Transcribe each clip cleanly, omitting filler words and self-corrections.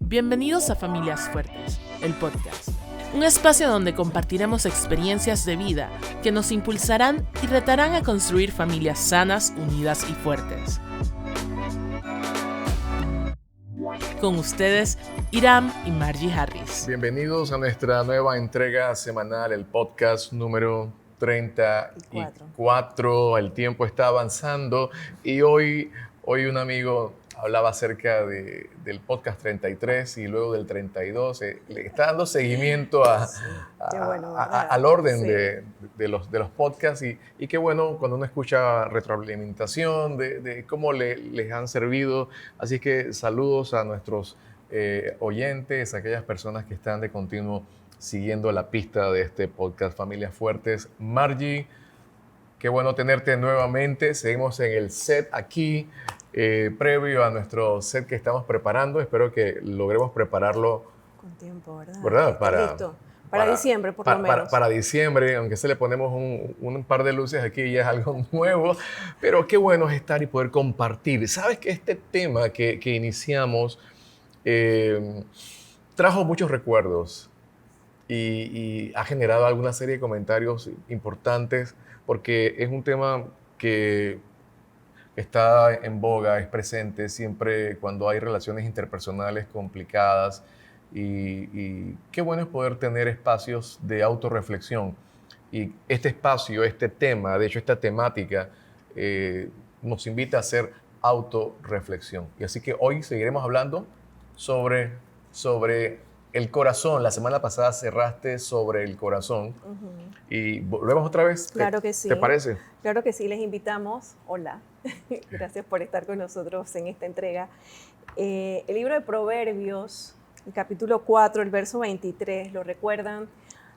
Bienvenidos a Familias Fuertes, el podcast. Un espacio donde compartiremos experiencias de vida que nos impulsarán y retarán a construir familias sanas, unidas y fuertes. Con ustedes, Iram y Margie Harris. Bienvenidos a nuestra nueva entrega semanal, el podcast número 34. El tiempo está avanzando y hoy un amigo hablaba acerca del podcast 33 y luego del 32. Le está dando seguimiento al orden de los podcasts y qué bueno cuando uno escucha retroalimentación de cómo les han servido. Así que saludos a nuestros oyentes, a aquellas personas que están de continuo siguiendo la pista de este podcast Familias Fuertes. Margie, qué bueno tenerte nuevamente. Seguimos en el set aquí. Previo a nuestro set que estamos preparando, espero que logremos prepararlo con tiempo, ¿verdad? Para diciembre, por lo menos. Para diciembre, aunque se le ponemos un par de luces aquí, ya es algo nuevo, pero qué bueno es estar y poder compartir. Sabes que este tema que iniciamos trajo muchos recuerdos y ha generado alguna serie de comentarios importantes porque es un tema que está en boga, es presente siempre cuando hay relaciones interpersonales complicadas y qué bueno es poder tener espacios de autorreflexión. Y este espacio, este tema, de hecho esta temática, nos invita a hacer autorreflexión. Y así que hoy seguiremos hablando sobre el corazón. La semana pasada cerraste sobre el corazón. Y volvemos otra vez. Claro que sí. ¿Te parece? Claro que sí, les invitamos. Hola, gracias por estar con nosotros en esta entrega. El libro de Proverbios, el capítulo 4, el verso 23, ¿lo recuerdan?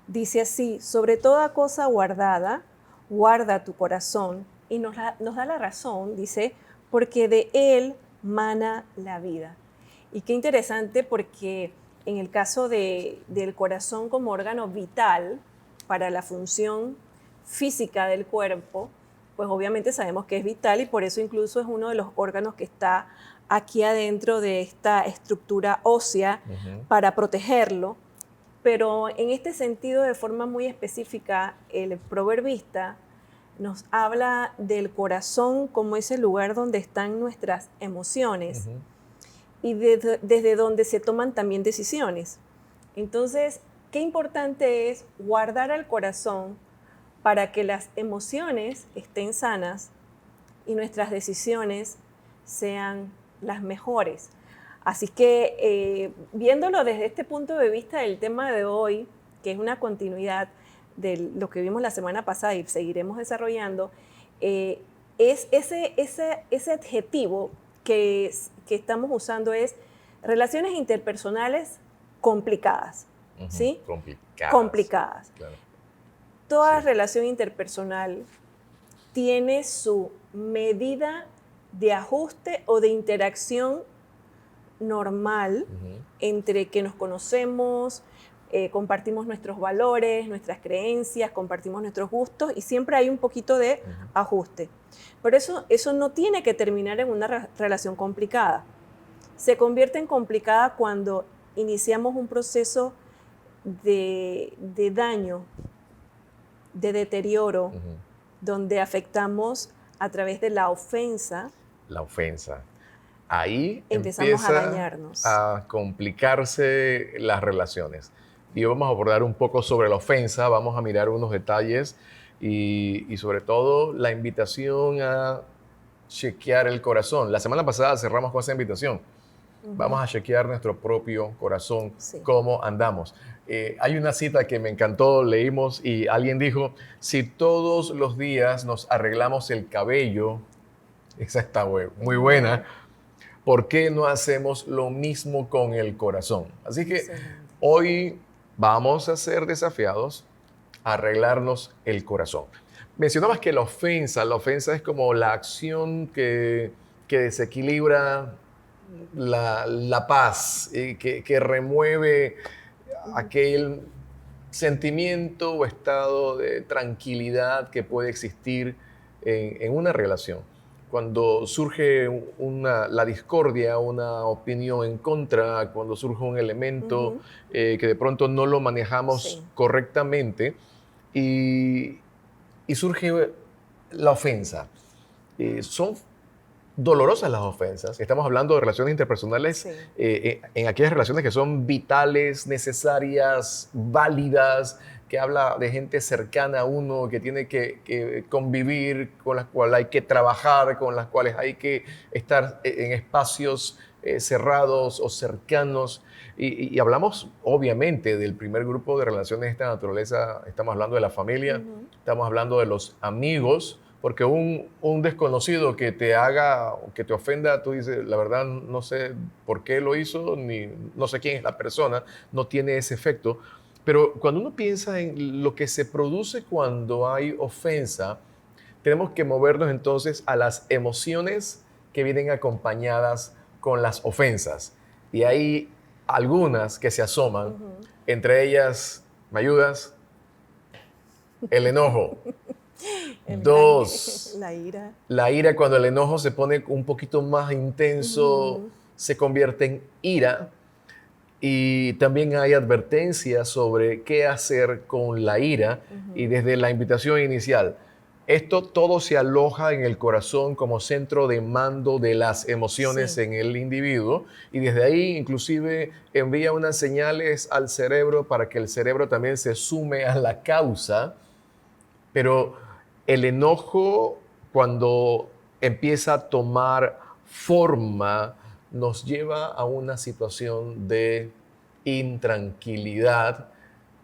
Dice así: sobre toda cosa guardada, guarda tu corazón. Y nos da la razón, dice, porque de él mana la vida. Y qué interesante porque en el caso del corazón como órgano vital para la función física del cuerpo, pues obviamente sabemos que es vital y por eso incluso es uno de los órganos que está aquí adentro de esta estructura ósea para protegerlo. Pero en este sentido, de forma muy específica, el proverbista nos habla del corazón como ese lugar donde están nuestras emociones y desde donde se toman también decisiones. Entonces, qué importante es guardar al corazón para que las emociones estén sanas y nuestras decisiones sean las mejores. Así que viéndolo desde este punto de vista del tema de hoy, que es una continuidad de lo que vimos la semana pasada y seguiremos desarrollando, es ese adjetivo que estamos usando es relaciones interpersonales complicadas. ¿Sí? Complicadas. Claro. Toda relación interpersonal tiene su medida de ajuste o de interacción normal entre que nos conocemos, compartimos nuestros valores, nuestras creencias, compartimos nuestros gustos y siempre hay un poquito de ajuste. Por eso no tiene que terminar en una relación complicada. Se convierte en complicada cuando iniciamos un proceso de daño, de deterioro, donde afectamos a través de la ofensa. La ofensa. Ahí empezamos a dañarnos, a complicarse las relaciones. Y vamos a abordar un poco sobre la ofensa, vamos a mirar unos detalles y sobre todo la invitación a chequear el corazón. La semana pasada cerramos con esa invitación. Vamos a chequear nuestro propio corazón, cómo andamos. Hay una cita que me encantó, leímos y alguien dijo: si todos los días nos arreglamos el cabello, esa está muy buena, ¿por qué no hacemos lo mismo con el corazón? Así que hoy vamos a ser desafiados a arreglarnos el corazón. Mencionabas que la ofensa es como la acción que desequilibra la paz, que remueve aquel sentimiento o estado de tranquilidad que puede existir en una relación. cuando surge la discordia, una opinión en contra, cuando surge un elemento que de pronto no lo manejamos correctamente y surge la ofensa. Son dolorosas las ofensas. Estamos hablando de relaciones interpersonales, en aquellas relaciones que son vitales, necesarias, válidas, que habla de gente cercana a uno, que tiene que convivir, con las cuales hay que trabajar, con las cuales hay que estar en espacios cerrados o cercanos. Y hablamos, obviamente, del primer grupo de relaciones de esta naturaleza. Estamos hablando de la familia, estamos hablando de los amigos, porque un desconocido que te haga, que te ofenda, tú dices, la verdad no sé por qué lo hizo, ni no sé quién es la persona, no tiene ese efecto. Pero cuando uno piensa en lo que se produce cuando hay ofensa, tenemos que movernos entonces a las emociones que vienen acompañadas con las ofensas. Y hay algunas que se asoman, entre ellas, ¿me ayudas? El enojo. Dos, la ira. La ira, cuando el enojo se pone un poquito más intenso, se convierte en ira. Y también hay advertencias sobre qué hacer con la ira. Y desde la invitación inicial, esto todo se aloja en el corazón como centro de mando de las emociones en el individuo. Y desde ahí inclusive envía unas señales al cerebro para que el cerebro también se sume a la causa. Pero el enojo, cuando empieza a tomar forma, nos lleva a una situación de intranquilidad,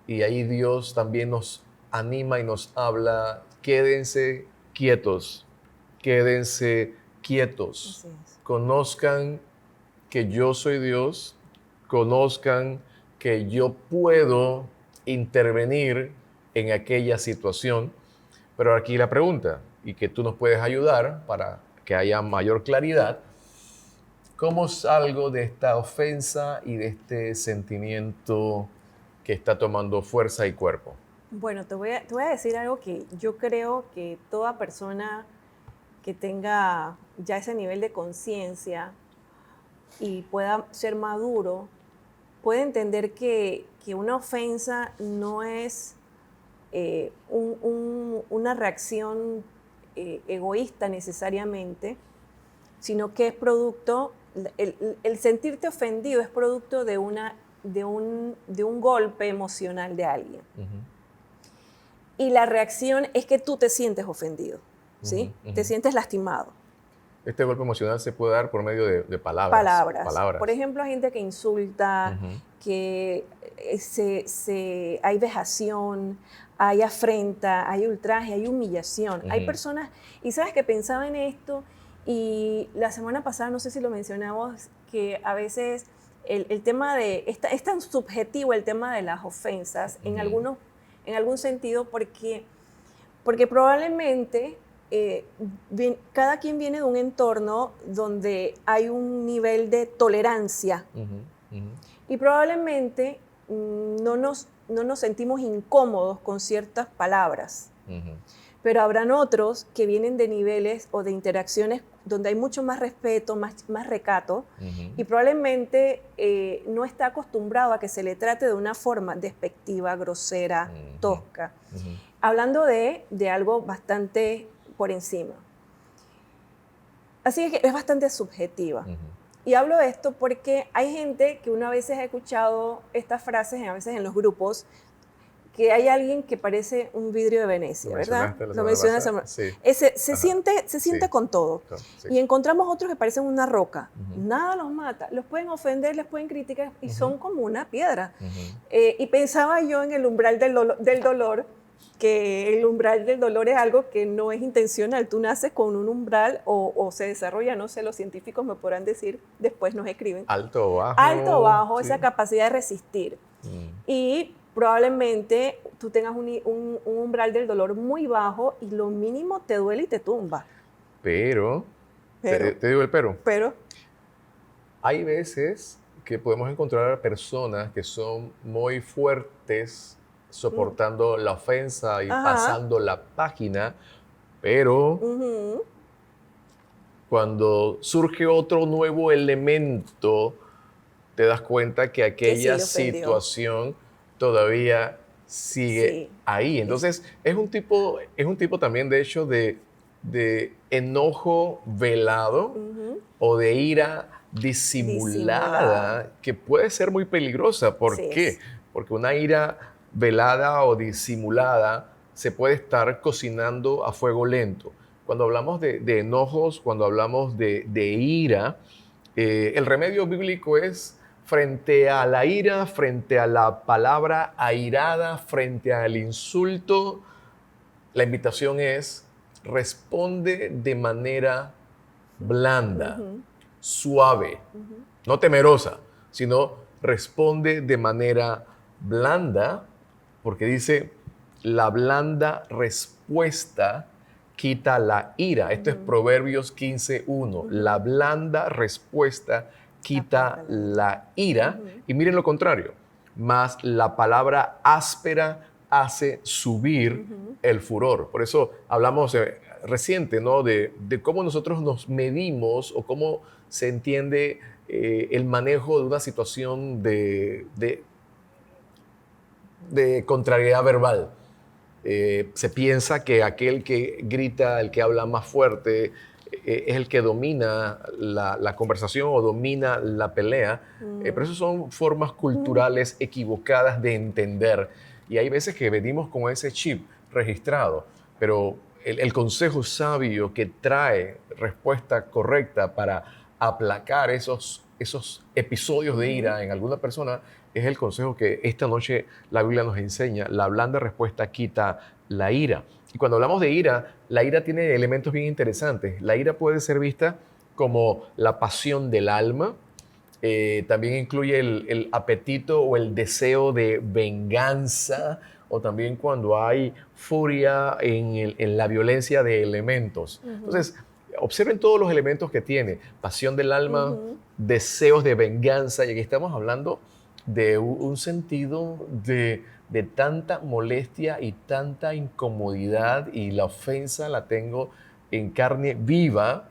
y ahí Dios también nos anima y nos habla: quédense quietos, quédense quietos. Conozcan que yo soy Dios, conozcan que yo puedo intervenir en aquella situación. Pero aquí la pregunta, y que tú nos puedes ayudar para que haya mayor claridad: ¿cómo salgo de esta ofensa y de este sentimiento que está tomando fuerza y cuerpo? Bueno, te voy a decir algo que yo creo que toda persona que tenga ya ese nivel de conciencia y pueda ser maduro, puede entender que una ofensa no es una reacción egoísta necesariamente, sino que es producto, el sentirte ofendido es producto de un golpe emocional de alguien. Y la reacción es que tú te sientes ofendido, ¿sí? Te sientes lastimado. Este golpe emocional se puede dar por medio de palabras. Por ejemplo, hay gente que insulta, que hay vejación, hay afrenta, hay ultraje, hay humillación. Hay personas, y sabes que pensaba en esto, y la semana pasada, no sé si lo mencionamos, que a veces el tema es tan subjetivo el tema de las ofensas en algún sentido, porque probablemente cada quien viene de un entorno donde hay un nivel de tolerancia y probablemente no nos sentimos incómodos con ciertas palabras. Pero habrán otros que vienen de niveles o de interacciones donde hay mucho más respeto, más recato, y probablemente no está acostumbrado a que se le trate de una forma despectiva, grosera, tosca. Hablando de algo bastante por encima. Así que es bastante subjetiva. Y hablo de esto porque hay gente que uno a veces ha escuchado estas frases, a veces en los grupos, que hay alguien que parece un vidrio de Venecia, ¿verdad? Lo mencionaste. Se siente con todo. Sí. Y encontramos otros que parecen una roca. Nada los mata. Los pueden ofender, les pueden criticar y son como una piedra. Y pensaba yo en el umbral del dolor, que el umbral del dolor es algo que no es intencional. Tú naces con un umbral o se desarrolla, no sé, los científicos me podrán decir, después nos escriben. Alto o bajo. Alto o bajo, sí. Esa capacidad de resistir. Y probablemente tú tengas un umbral del dolor muy bajo y lo mínimo te duele y te tumba. Pero te digo el pero. Pero hay veces que podemos encontrar personas que son muy fuertes soportando la ofensa y pasando la página, pero Cuando surge otro nuevo elemento, te das cuenta que aquella le ofendió. situación todavía sigue Sí. ahí. Entonces, es un tipo también, de hecho, de enojo velado o de ira disimulada, que puede ser muy peligrosa. ¿Por Así qué? es. Porque una ira velada o disimulada se puede estar cocinando a fuego lento. Cuando hablamos de enojos, cuando hablamos de ira, el remedio bíblico es frente a la ira, frente a la palabra airada, frente al insulto, la invitación es responde de manera blanda, suave, no temerosa, sino responde de manera blanda, porque dice, la blanda respuesta quita la ira. Esto es Proverbios 15:1. La blanda respuesta quita Aparta la ira. Y miren lo contrario, más la palabra áspera hace subir el furor. Por eso hablamos reciente, ¿no? De cómo nosotros nos medimos o cómo se entiende el manejo de una situación de contrariedad verbal. Se piensa que aquel que grita, el que habla más fuerte, es el que domina la conversación o domina la pelea. Pero eso son formas culturales equivocadas de entender. Y hay veces que venimos con ese chip registrado, pero el consejo sabio que trae respuesta correcta para aplacar esos episodios de ira en alguna persona es el consejo que esta noche la Biblia nos enseña. La blanda respuesta quita la ira. Y cuando hablamos de ira, la ira tiene elementos bien interesantes. La ira puede ser vista como la pasión del alma. También incluye el apetito o el deseo de venganza, o también cuando hay furia en la violencia de elementos. Entonces, observen todos los elementos que tiene. Pasión del alma, deseos de venganza, y aquí estamos hablando de un sentido de tanta molestia y tanta incomodidad, y la ofensa la tengo en carne viva,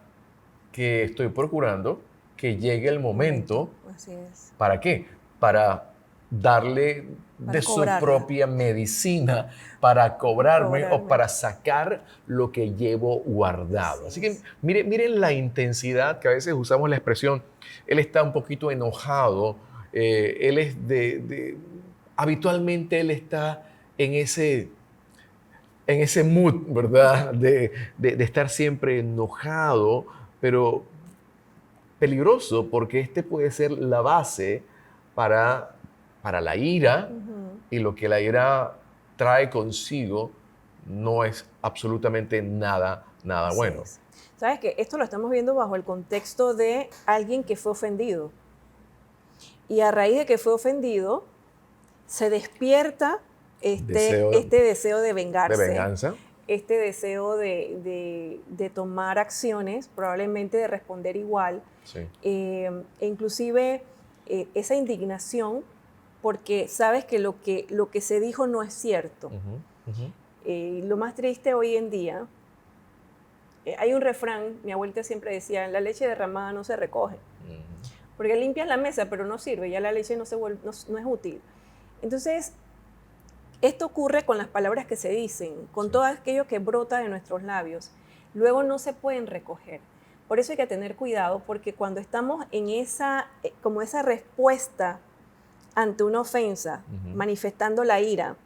que estoy procurando que llegue el momento. Así es. ¿Para qué? Para darle de su cobrarla. propia medicina, para cobrarme o para sacar lo que llevo guardado. Así que miren la intensidad, que a veces usamos la expresión, él está un poquito enojado, él es habitualmente él está en ese mood, ¿verdad? De estar siempre enojado, pero peligroso, porque este puede ser la base para la ira, y lo que la ira trae consigo no es absolutamente nada Así bueno. es. Sabes que esto lo estamos viendo bajo el contexto de alguien que fue ofendido. Y a raíz de que fue ofendido, se despierta este deseo de vengarse. De venganza. Este deseo de tomar acciones, probablemente de responder igual. Sí. E inclusive esa indignación, porque sabes que lo que se dijo no es cierto. Lo más triste hoy en día, hay un refrán, mi abuelita siempre decía, la leche derramada no se recoge. Porque limpias la mesa, pero no sirve, ya la leche no es útil. Entonces, esto ocurre con las palabras que se dicen, con todo aquello que brota de nuestros labios. Luego no se pueden recoger. Por eso hay que tener cuidado, porque cuando estamos en esa respuesta ante una ofensa, manifestando la ira,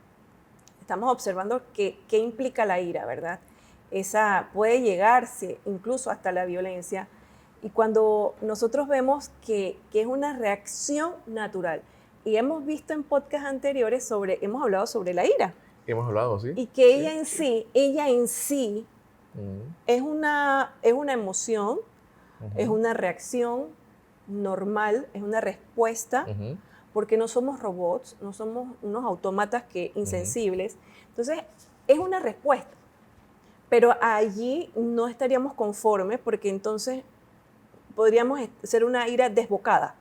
estamos observando qué implica la ira, ¿verdad? Esa puede llegarse incluso hasta la violencia. Y cuando nosotros vemos que es una reacción natural, y hemos visto en podcasts anteriores hemos hablado sobre la ira. Hemos hablado, sí. Y que ella en sí es una emoción, es una reacción normal, es una respuesta, porque no somos robots, no somos unos autómatas insensibles. Entonces, es una respuesta. Pero allí no estaríamos conformes, porque entonces podríamos ser una ira desbocada.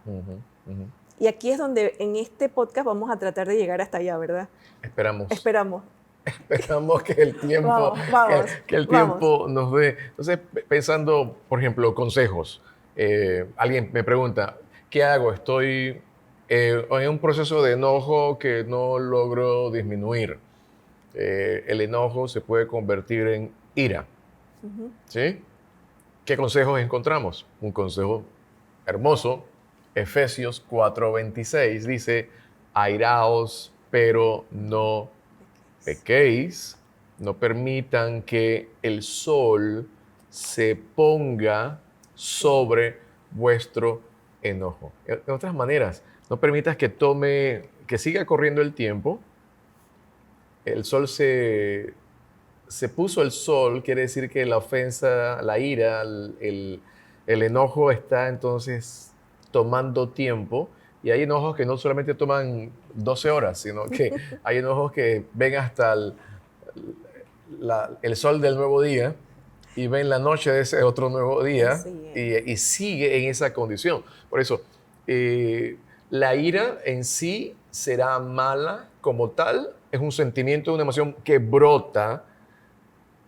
Y aquí es donde en este podcast vamos a tratar de llegar hasta allá, ¿verdad? Esperamos. esperamos que el tiempo, que el tiempo nos dé. Entonces, pensando, por ejemplo, consejos. Alguien me pregunta, ¿qué hago? Estoy en un proceso de enojo que no logro disminuir. El enojo se puede convertir en ira. ¿Sí? ¿Qué consejos encontramos? Un consejo hermoso. Efesios 4:26 dice, airaos, pero no pequéis. No permitan que el sol se ponga sobre vuestro enojo. En otras maneras, no permitas que siga corriendo el tiempo. El sol se puso el sol, quiere decir que la ofensa, la ira, el enojo está entonces tomando tiempo. Y hay enojos que no solamente toman 12 horas, sino que hay enojos que ven hasta el sol del nuevo día y ven la noche de ese otro nuevo día y sigue en esa condición. Por eso, la ira en sí será mala como tal, es un sentimiento, una emoción que brota,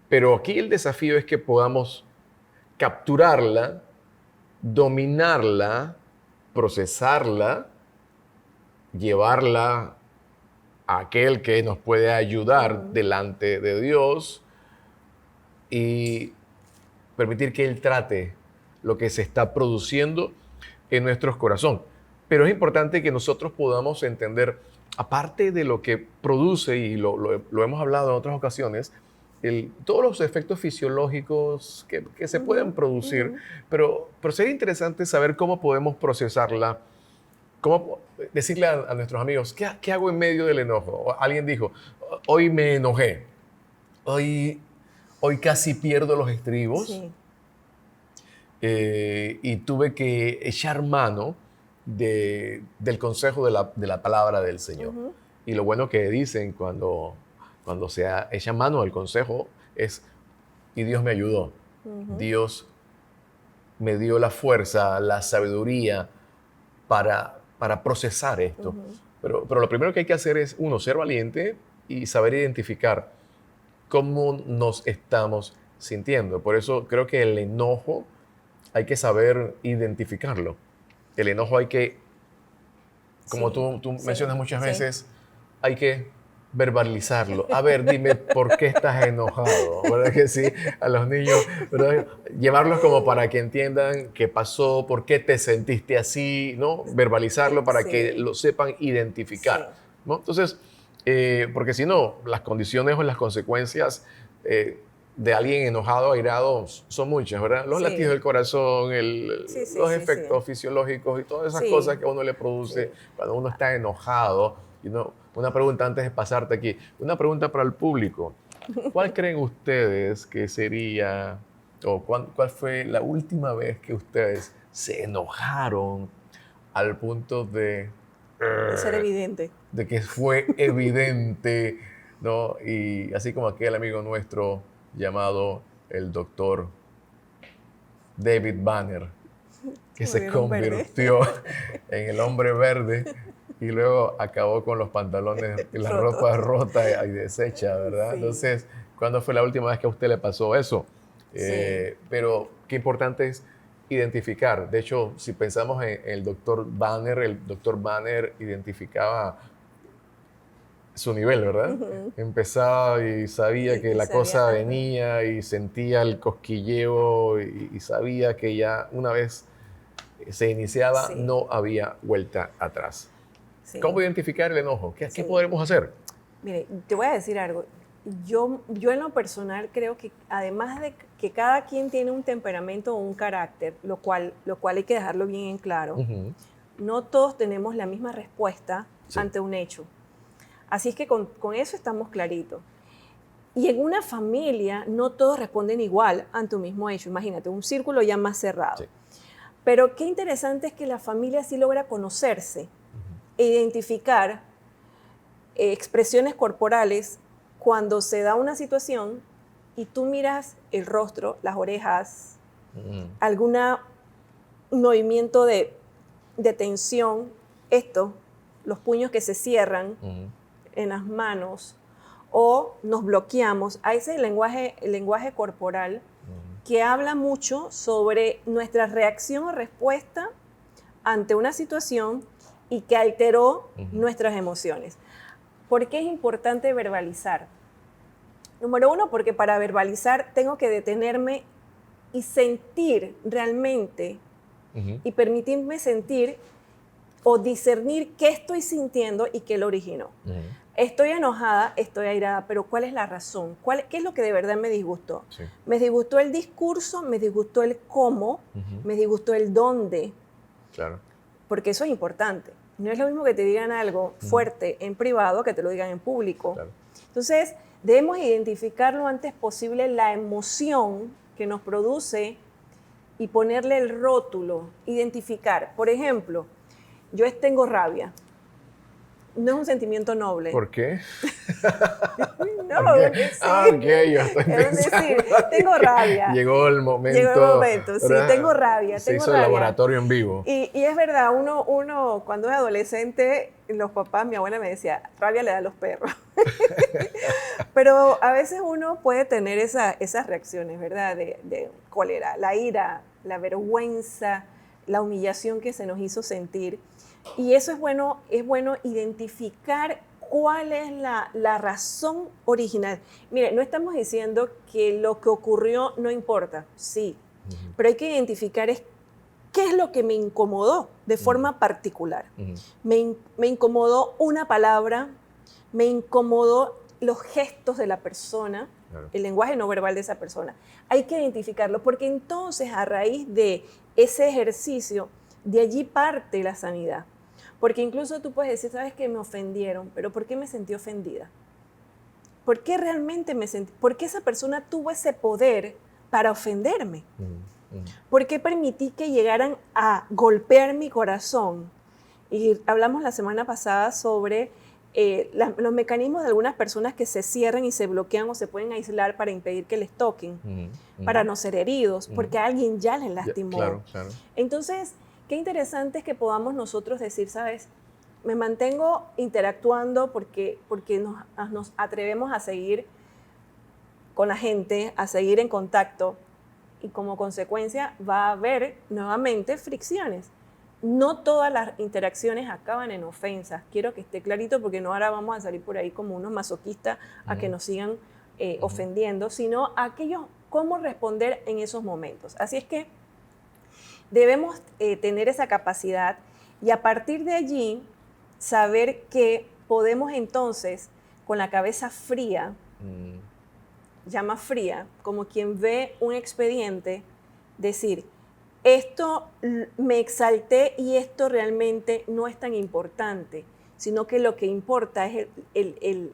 pero aquí el desafío es que podamos capturarla, dominarla, procesarla, llevarla a aquel que nos puede ayudar delante de Dios y permitir que Él trate lo que se está produciendo en nuestros corazones. Pero es importante que nosotros podamos entender, aparte de lo que produce, y lo hemos hablado en otras ocasiones, todos los efectos fisiológicos que se pueden producir, pero sería interesante saber cómo podemos procesarla, cómo decirle a nuestros amigos, ¿qué hago en medio del enojo? O alguien dijo, hoy me enojé, hoy casi pierdo los estribos, Sí. Y tuve que echar mano del consejo de la palabra del Señor. Y lo bueno que dicen cuando se echa mano del consejo es, y Dios me ayudó. Dios me dio la fuerza, la sabiduría para procesar esto. Pero lo primero que hay que hacer es, uno, ser valiente y saber identificar cómo nos estamos sintiendo. Por eso creo que el enojo hay que saber identificarlo. El enojo hay que, como tú mencionas muchas veces, hay que verbalizarlo. A ver, dime por qué estás enojado, ¿verdad que sí? A los niños, ¿verdad? Llevarlos como para que entiendan qué pasó, por qué te sentiste así, ¿no? Verbalizarlo para que lo sepan identificar, ¿no? Entonces, porque si no, las condiciones o las consecuencias de alguien enojado, airado, son muchas, ¿verdad? Los latidos del corazón, los efectos fisiológicos y todas esas cosas que a uno le produce cuando uno está enojado. Una pregunta antes de pasarte aquí, una pregunta para el público. ¿Cuál creen ustedes que sería, o cuál fue la última vez que ustedes se enojaron al punto de ser evidente? De que fue evidente, ¿no? Y así como aquel amigo nuestro llamado el doctor David Banner, que se convirtió en el hombre verde y luego acabó con los pantalones y la ropa rota y deshecha, ¿verdad? Entonces, ¿cuándo fue la última vez que a usted le pasó eso? Pero qué importante es identificar. De hecho, si pensamos en el doctor Banner identificaba su nivel, ¿verdad? Empezaba y sabía que la cosa venía y sentía el cosquilleo y sabía que ya una vez se iniciaba no había vuelta atrás. ¿Cómo identificar el enojo? ¿Qué podremos hacer? Mire, te voy a decir algo. Yo en lo personal creo que además de que cada quien tiene un temperamento o un carácter, lo cual hay que dejarlo bien en claro, no todos tenemos la misma respuesta ante un hecho. Así es que con eso estamos claritos. Y en una familia no todos responden igual ante un mismo hecho. Imagínate, un círculo ya más cerrado. Pero qué interesante es que la familia sí logra conocerse e identificar expresiones corporales cuando se da una situación y tú miras el rostro, las orejas, algún movimiento de tensión, los puños que se cierran en las manos, o nos bloqueamos. A ese el lenguaje corporal que habla mucho sobre nuestra reacción o respuesta ante una situación y que alteró nuestras emociones. ¿Por qué es importante verbalizar? Número uno, porque para verbalizar tengo que detenerme y sentir realmente y permitirme sentir o discernir qué estoy sintiendo y qué lo originó. Estoy enojada, estoy airada, pero ¿cuál es la razón? ¿Qué es lo que de verdad me disgustó? Sí. Me disgustó el discurso, me disgustó el cómo, me disgustó el dónde. Claro. Porque eso es importante. No es lo mismo que te digan algo fuerte en privado que te lo digan en público. Claro. Entonces, debemos identificar lo antes posible la emoción que nos produce y ponerle el rótulo, identificar. Por ejemplo, yo tengo rabia. No es un sentimiento noble. ¿Por qué? No, porque sí. Ok, yo estoy pensando. Es decir, tengo rabia. Llegó el momento. Llegó el momento, sí, ¿verdad? tengo rabia. Se tengo hizo rabia. el laboratorio en vivo. Y es verdad, uno cuando es adolescente, los papás, mi abuela me decía, rabia le da a los perros. Pero a veces uno puede tener esas reacciones, ¿verdad? De cólera, la ira, la vergüenza, la humillación que se nos hizo sentir. Y eso es bueno identificar cuál es la razón original. Mire, no estamos diciendo que lo que ocurrió no importa, sí, pero hay que identificar qué es lo que me incomodó de forma particular. Me incomodó una palabra, me incomodó los gestos de la persona, claro, el lenguaje no verbal de esa persona. Hay que identificarlo porque entonces a raíz de ese ejercicio, de allí parte la sanidad. Porque incluso tú puedes decir, sabes que me ofendieron, pero ¿por qué me sentí ofendida? ¿Por qué realmente me sentí? ¿Por qué esa persona tuvo ese poder para ofenderme? ¿Por qué permití que llegaran a golpear mi corazón? Y hablamos la semana pasada sobre los mecanismos de algunas personas que se cierran y se bloquean o se pueden aislar para impedir que les toquen, para no ser heridos, porque alguien ya les lastimó. Claro, claro. Entonces, qué interesante es que podamos nosotros decir, ¿sabes? Me mantengo interactuando porque nos atrevemos a seguir con la gente, a seguir en contacto y como consecuencia va a haber nuevamente fricciones. No todas las interacciones acaban en ofensas. Quiero que esté clarito porque no ahora vamos a salir por ahí como unos masoquistas a que nos sigan ofendiendo, sino aquellos cómo responder en esos momentos. Así es que debemos tener esa capacidad y a partir de allí saber que podemos entonces con la cabeza fría, llama fría, como quien ve un expediente, decir, esto me exalté y esto realmente no es tan importante, sino que lo que importa es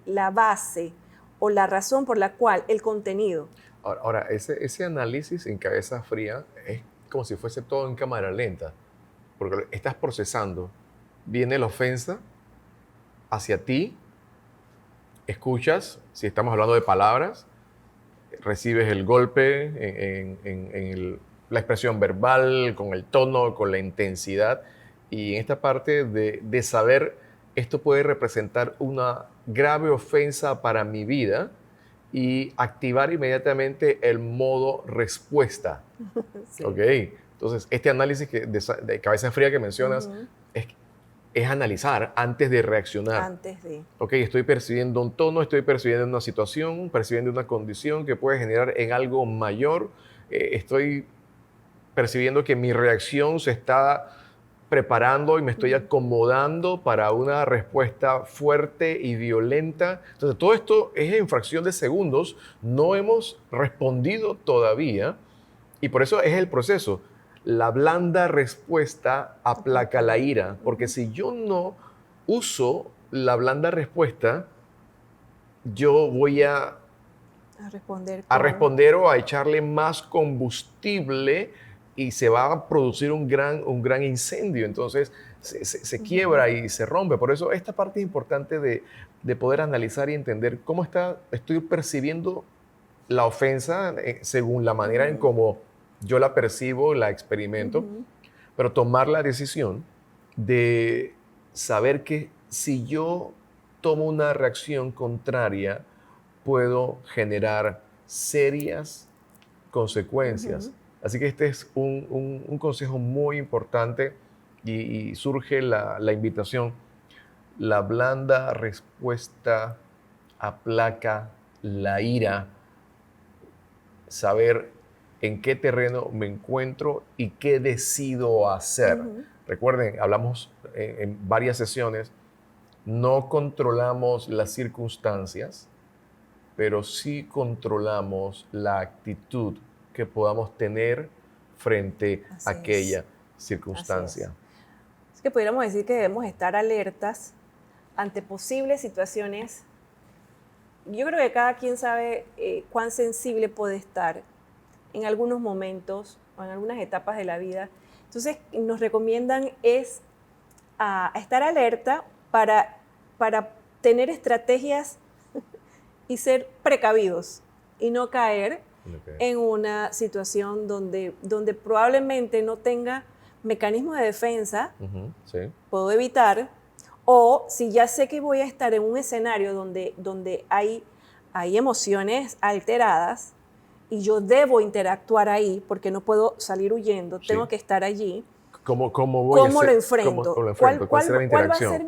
la base o la razón por la cual, el contenido. Ahora ese análisis en cabeza fría es como si fuese todo en cámara lenta, porque estás procesando, viene la ofensa hacia ti, escuchas, si estamos hablando de palabras, recibes el golpe en la expresión verbal, con el tono, con la intensidad, y en esta parte de saber esto puede representar una grave ofensa para mi vida y activar inmediatamente el modo respuesta. Sí. ¿Ok? Entonces, este análisis de cabeza fría que mencionas es analizar antes de reaccionar. Antes de. Ok, estoy percibiendo un tono, estoy percibiendo una situación, percibiendo una condición que puede generar en algo mayor. Estoy percibiendo que mi reacción se está preparando y me estoy acomodando para una respuesta fuerte y violenta. Entonces, todo esto es en fracción de segundos. No hemos respondido todavía y por eso es el proceso. La blanda respuesta aplaca la ira, porque si yo no uso la blanda respuesta, yo voy a responder o a echarle más combustible y se va a producir un gran incendio. Entonces se quiebra y se rompe. Por eso esta parte es importante de poder analizar y entender cómo estoy percibiendo la ofensa según la manera en cómo yo la percibo, la experimento, pero tomar la decisión de saber que si yo tomo una reacción contraria puedo generar serias consecuencias. Así que este es un consejo muy importante y surge la invitación. La blanda respuesta aplaca la ira. Saber en qué terreno me encuentro y qué decido hacer. Recuerden, hablamos en varias sesiones, no controlamos las circunstancias, pero sí controlamos la actitud que podamos tener frente a aquella circunstancia. Es que pudiéramos decir que debemos estar alertas ante posibles situaciones. Yo creo que cada quien sabe cuán sensible puede estar en algunos momentos o en algunas etapas de la vida. Entonces, nos recomiendan es a estar alerta para tener estrategias y ser precavidos y no caer en una situación donde probablemente no tenga mecanismos de defensa, puedo evitar, o si ya sé que voy a estar en un escenario donde hay emociones alteradas y yo debo interactuar ahí porque no puedo salir huyendo, tengo que estar allí. ¿Cómo lo enfrento? ¿Cuál será la interacción? ¿Cuál va a ser?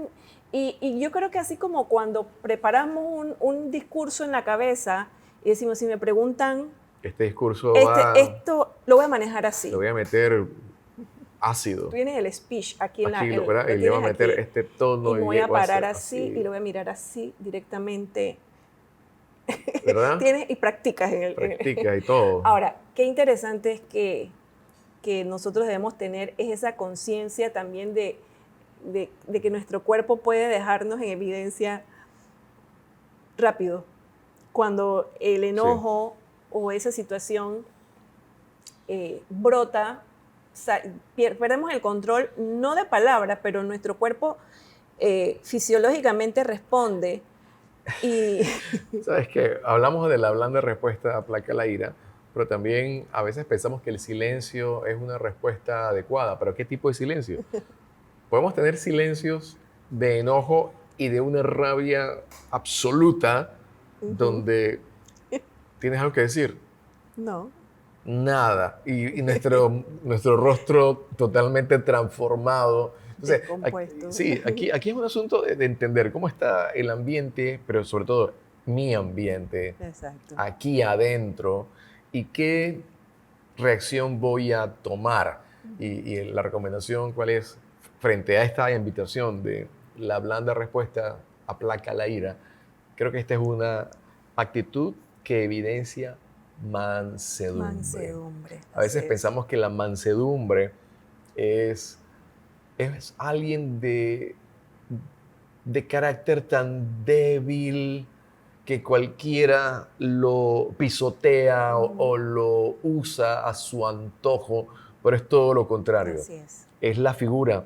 Y yo creo que así como cuando preparamos un discurso en la cabeza y decimos, si me preguntan, este discurso esto lo voy a manejar así. Lo voy a meter ácido. Tú tienes el speech aquí en y le voy a meter este tono. Y me voy a parar así y lo voy a mirar así directamente. ¿Verdad? Y practicas Practicas y todo. Ahora, qué interesante es que nosotros debemos tener es esa conciencia también de que nuestro cuerpo puede dejarnos en evidencia rápido. Cuando el enojo o esa situación brota, perdemos el control, no de palabra, pero nuestro cuerpo fisiológicamente responde. Y ¿Sabes qué? Hablamos de la blanda respuesta aplaca la ira, pero también a veces pensamos que el silencio es una respuesta adecuada. ¿Pero qué tipo de silencio? Podemos tener silencios de enojo y de una rabia absoluta donde tienes algo que decir. No. Nada. Y nuestro rostro totalmente transformado. Entonces, aquí es un asunto de entender cómo está el ambiente, pero sobre todo mi ambiente. Exacto. Aquí adentro, y qué reacción voy a tomar. Y la recomendación, ¿cuál es? Frente a esta invitación de la blanda respuesta aplaca la ira, creo que esta es una actitud que evidencia mansedumbre. A veces pensamos que la mansedumbre es alguien de carácter tan débil que cualquiera lo pisotea o lo usa a su antojo, pero es todo lo contrario. Así es. Es la figura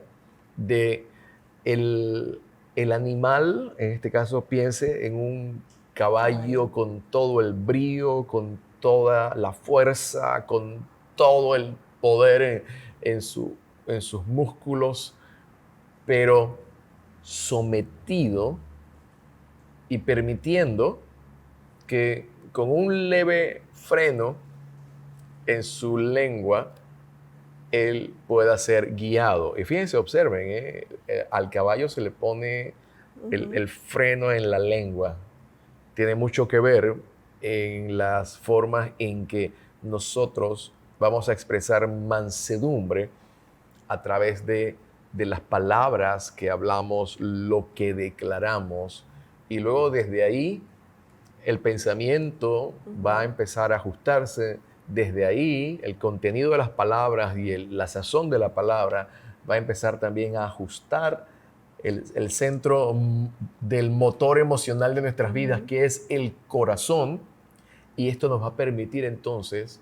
de el animal, en este caso piense en un caballo con todo el brío, con toda la fuerza, con todo el poder en sus músculos, pero sometido y permitiendo que con un leve freno en su lengua él pueda ser guiado. Y fíjense, observen, al caballo se le pone el freno en la lengua. Tiene mucho que ver en las formas en que nosotros vamos a expresar mansedumbre a través de las palabras que hablamos, lo que declaramos, y luego desde ahí el pensamiento va a empezar a ajustarse. Desde ahí el contenido de las palabras y la sazón de la palabra va a empezar también a ajustar el centro del motor emocional de nuestras vidas, que es el corazón, y esto nos va a permitir entonces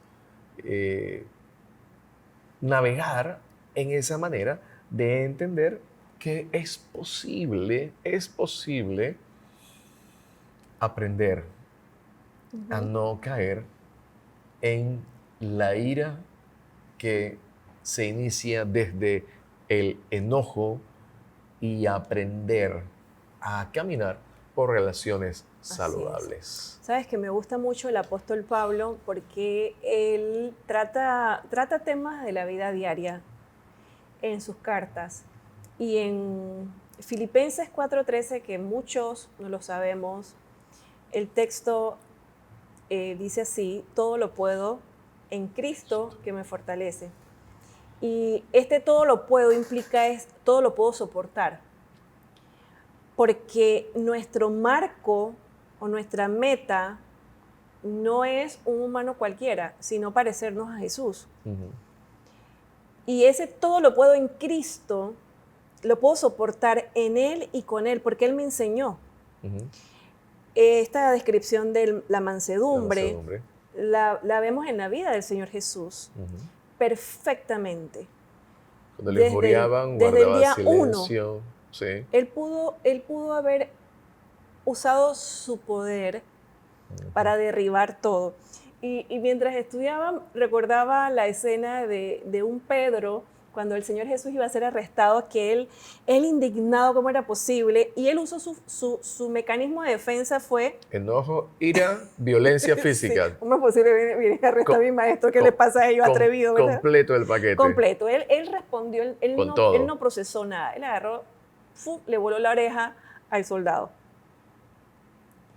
navegar en esa manera de entender que es posible aprender a no caer en la ira que se inicia desde el enojo y aprender a caminar por relaciones Así saludables. Sabes que me gusta mucho el apóstol Pablo porque él trata temas de la vida diaria en sus cartas. Y en Filipenses 4:13, que muchos no lo sabemos, el texto dice así: todo lo puedo en Cristo que me fortalece. Y todo lo puedo implica todo lo puedo soportar. Porque nuestro marco o nuestra meta no es un humano cualquiera, sino parecernos a Jesús. Uh-huh. Y ese todo lo puedo en Cristo, lo puedo soportar en Él y con Él, porque Él me enseñó. Uh-huh. Esta descripción de la mansedumbre, la vemos en la vida del Señor Jesús, uh-huh, perfectamente. Cuando le injuriaban, guardaba silencio. Sí. Él pudo haber usado su poder, uh-huh, para derribar todo. Y mientras estudiaba, recordaba la escena de un Pedro, cuando el Señor Jesús iba a ser arrestado, que él indignado, ¿cómo era posible? Y él usó su mecanismo de defensa fue... enojo, ira, violencia física. Sí. ¿Cómo es posible? Viene a arrestar a mi maestro, ¿qué le pasa a ellos? Atrevido, ¿verdad? Completo el paquete. Completo. Él respondió, él no procesó nada. Él agarró, le voló la oreja al soldado.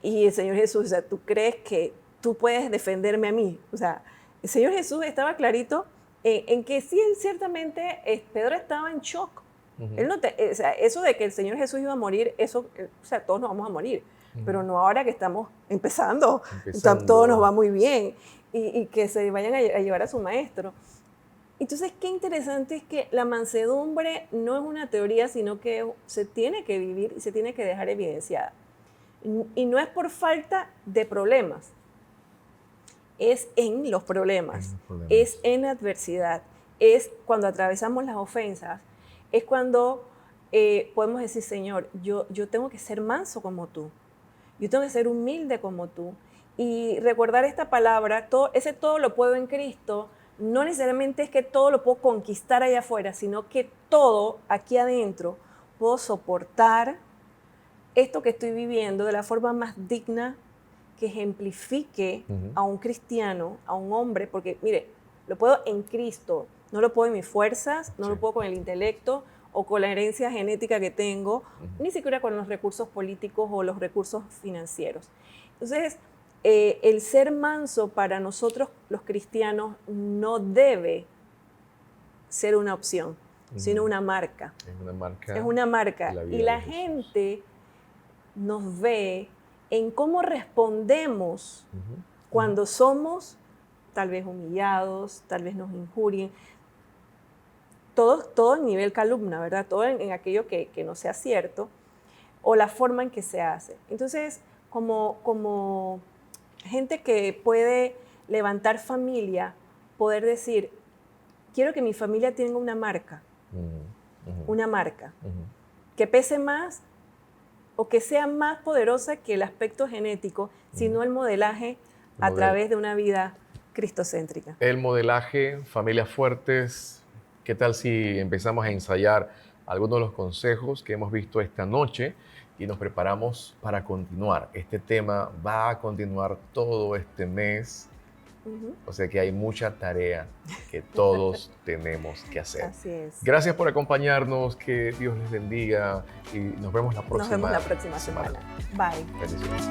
Y el Señor Jesús, o sea, ¿tú crees que tú puedes defenderme a mí? O sea, el Señor Jesús estaba clarito en que sí, ciertamente Pedro estaba en shock. Uh-huh. Él no o sea, eso de que el Señor Jesús iba a morir, eso, o sea, todos nos vamos a morir, uh-huh, pero no ahora que estamos empezando. Todo nos va muy bien y que se vayan a llevar a su maestro. Entonces, qué interesante es que la mansedumbre no es una teoría, sino que se tiene que vivir y se tiene que dejar evidenciada. Y no es por falta de problemas. Es en los problemas, es en la adversidad, es cuando atravesamos las ofensas, es cuando podemos decir: Señor, yo tengo que ser manso como tú, yo tengo que ser humilde como tú. Y recordar esta palabra, todo lo puedo en Cristo, no necesariamente es que todo lo puedo conquistar allá afuera, sino que todo aquí adentro puedo soportar esto que estoy viviendo de la forma más digna, que ejemplifique, uh-huh, a un cristiano, a un hombre, porque mire, lo puedo en Cristo, no lo puedo en mis fuerzas, no, sí, lo puedo con el intelecto o con la herencia genética que tengo, uh-huh, ni siquiera con los recursos políticos o los recursos financieros. Entonces, el ser manso para nosotros los cristianos no debe ser una opción, uh-huh, sino una marca. Es una marca. Es una marca. Y la gente nos ve en cómo respondemos, uh-huh, cuando somos tal vez humillados, tal vez nos injurien. Todo en nivel calumnia, ¿verdad? Todo en aquello que no sea cierto, o la forma en que se hace. Entonces, como gente que puede levantar familia, poder decir: quiero que mi familia tenga una marca, uh-huh, una marca, uh-huh, que pese más o que sea más poderosa que el aspecto genético, sino el modelaje a través de una vida cristocéntrica. El modelaje, familias fuertes. ¿Qué tal si empezamos a ensayar algunos de los consejos que hemos visto esta noche y nos preparamos para continuar? Este tema va a continuar todo este mes. Uh-huh. O sea que hay mucha tarea que todos tenemos que hacer. Así es. Gracias por acompañarnos, que Dios les bendiga y nos vemos la próxima semana. Bye. Bendiciones.